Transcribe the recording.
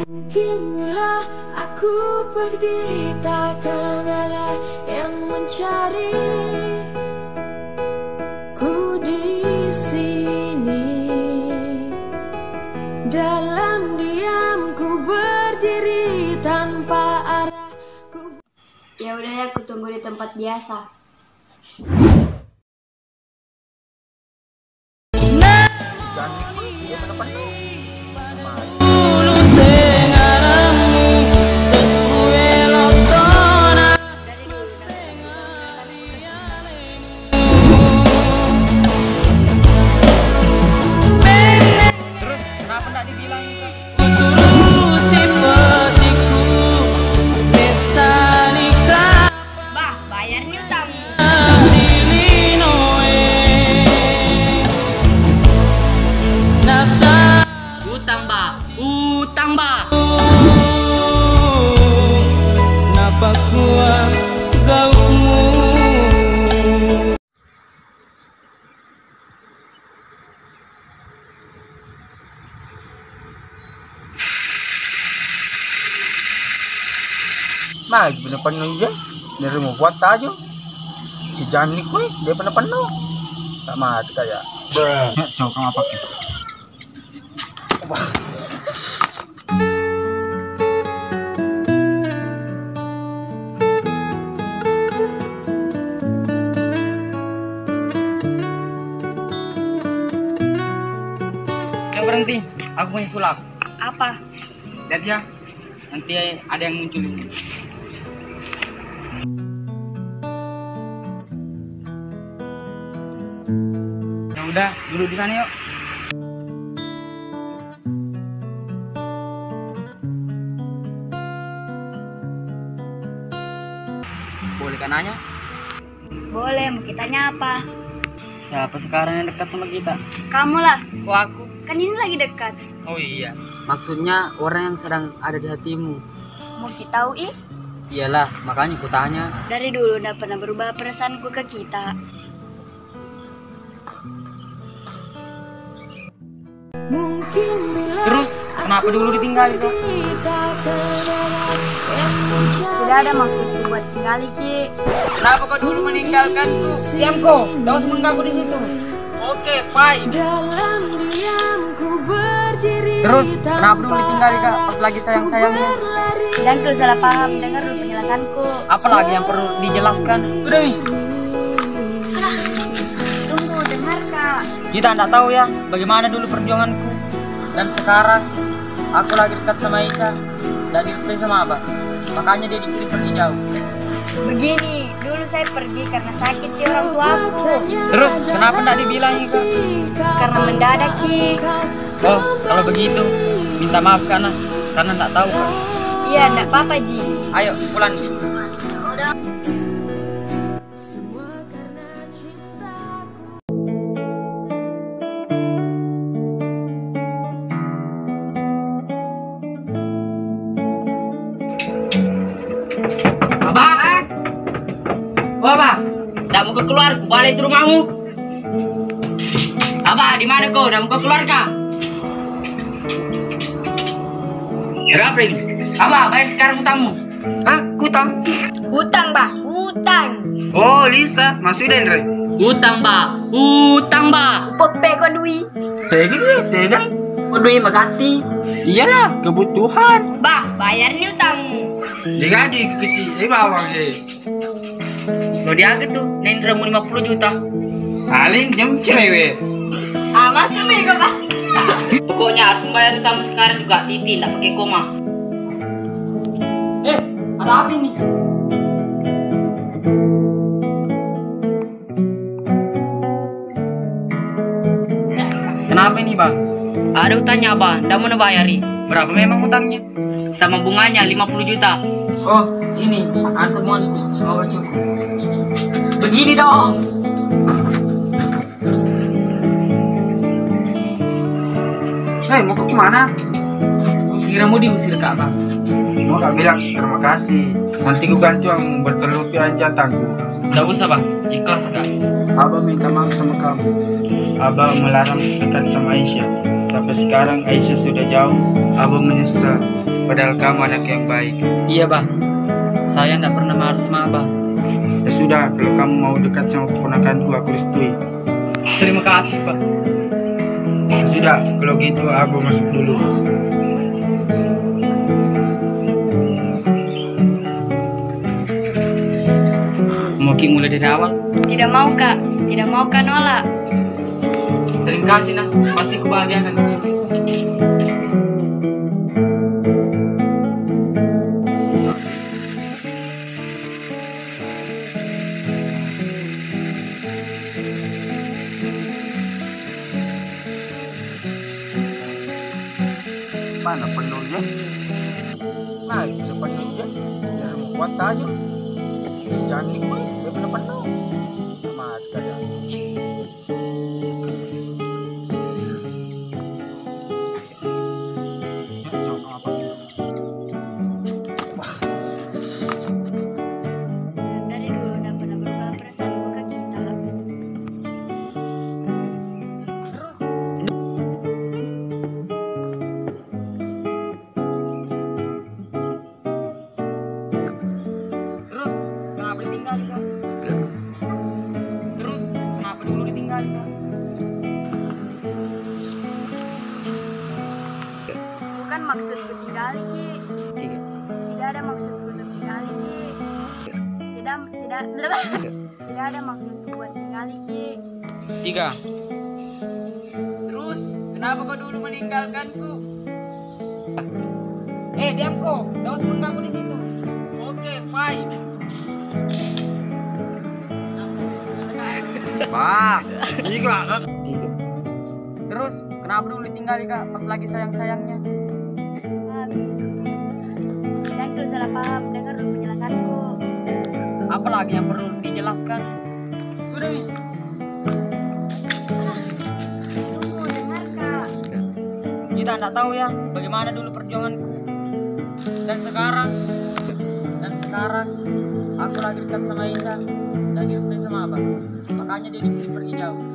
Kinilah aku pergi, takkan ada yang mencari. Ku di sini, dalam diam ku berdiri tanpa arah. Ya udah ya, aku tunggu di tempat biasa. Utang ba? Napakuha gautmu. Mag, penuh aja. Dari mau buat aja. Si Janik gue, dia penuh. Tak mati kayak. Ya, coba kamu apa ke? Berhenti, aku punya sulap. Apa? Lihat ya, nanti ada yang muncul. Ya udah, duduk di sana yuk. Boleh kan nanya? Boleh, mau kita tanya apa? Siapa sekarang yang dekat sama kita? Kamu lah, Kok aku? kan ini lagi dekat. Oh iya. Maksudnya orang yang sedang ada di hatimu. Mau kita tahu ih? Iyalah, makanya ku tanya. Dari dulu udah pernah berubah perasaanku ke kita. Mungkin bila Terus, kenapa dulu ditinggal itu? Tidak ada maksudku buat tinggali Ki. Kenapa kau dulu meninggalkanku? Diam kau, jangan usah mengganggu di situ. Oke, fine. dalam diam ku berdiri. Terus, kenapa dulu ditinggal Kak pas lagi sayang-sayangnya? Dan kau salah paham, dengar dulu penjelasanku. Apalagi yang perlu dijelaskan? Udah nih, Tunggu, dengar Kak. kita nggak tahu ya bagaimana dulu perjuanganku. Dan sekarang, aku lagi dekat sama Isa. Dan direstui sama Abah. Makanya dia dikirim pergi jauh. Begini, dulu saya pergi karena sakit di orang tuaku. Terus, kenapa nggak dibilangin Kak? Karena mendadak Ki. Oh, kalau begitu, minta maaf karena nggak tahu Kak. Iya, enggak apa-apa Ji. Ayo, pulang. Semua karena cintaku. Abah! Oh Abah, nggak mau keluar, ku balik ke rumahmu. Abah, di mana kau? Nggak mau keluar kah? Berapa ini? Abah, bayar sekarang utangmu. Hah? Kutang? Hutang, Bah. Hutang. Oh, Lisa, masih dan Re. Utang Bah, utang Bah. Pepe kau duit. Tegang. Udah magati. Iyalah, kebutuhan. Bah, bayar nih utangmu. Jadi kesi, bawa ke. Lo dia gitu, Nendra mau 50 juta. Paling jam cewek. Ah, masuk nih kau, Bah. Pokoknya harus membayar utang sekarang juga, Titi, nggak pakai koma. Ada apa ini? Kenapa ini bang? Ada utangnya abah, nggak mau bayari. Berapa memang utangnya? Sama bunganya 50 juta. Oh, ini antum mohon semoga cukup. Begini dong. Hei, mau ke mana? Kira mau diusir kak bang? Mau gak bilang terima kasih. Nanti gue ganti uang berterlupi aja tangguh. Nggak usah bang, Ikhlas kak? Abah minta maaf sama kamu. Abah melarang dekat sama Aisyah. Sampai sekarang Aisyah sudah jauh. Abah menyesal. Padahal kamu anak yang baik. Iya bang, saya tidak pernah marah sama abah. Ya sudah, kalau kamu mau dekat sama keponakanku, aku restui. Terima kasih pak. Ya sudah, kalau gitu Abah masuk dulu. Mau Ki mulai dari awal? Tidak mau kak, tidak mau kak nolak. Terima kasih nah, pasti kebahagiaan. Mana penuhnya? Nah, itu penuhnya. Jangan mau kuat aja. Jangan nikmat, dia benar penuh. Mati saja. Dari dulu udah pernah berubah perasaan gua ke kita. Terus kenapa ditinggal kak? Terus kenapa dulu ditinggal kak? Bukan maksudku tinggal Ki. Tidak ada maksudku untuk tinggal Ki. Tidak ada maksudku buat tinggal Ki. 3. Terus kenapa kau dulu meninggalkanku? Diam kau, jangan usah mengganggu di situ. Oke, fine. Bang, tiga. Terus kenapa dulu ditinggali kak pas lagi sayang-sayangnya? Dan dulu salah paham, dengar dulu penjelasanku. Apalagi yang perlu dijelaskan? Sudah nih. Tunggu, dengar kak. Kita tidak tahu ya bagaimana dulu perjuanganku. Dan sekarang aku lagi dekat sama Isa dan direstui sama abang. Makanya dia dipilih pergi jauh.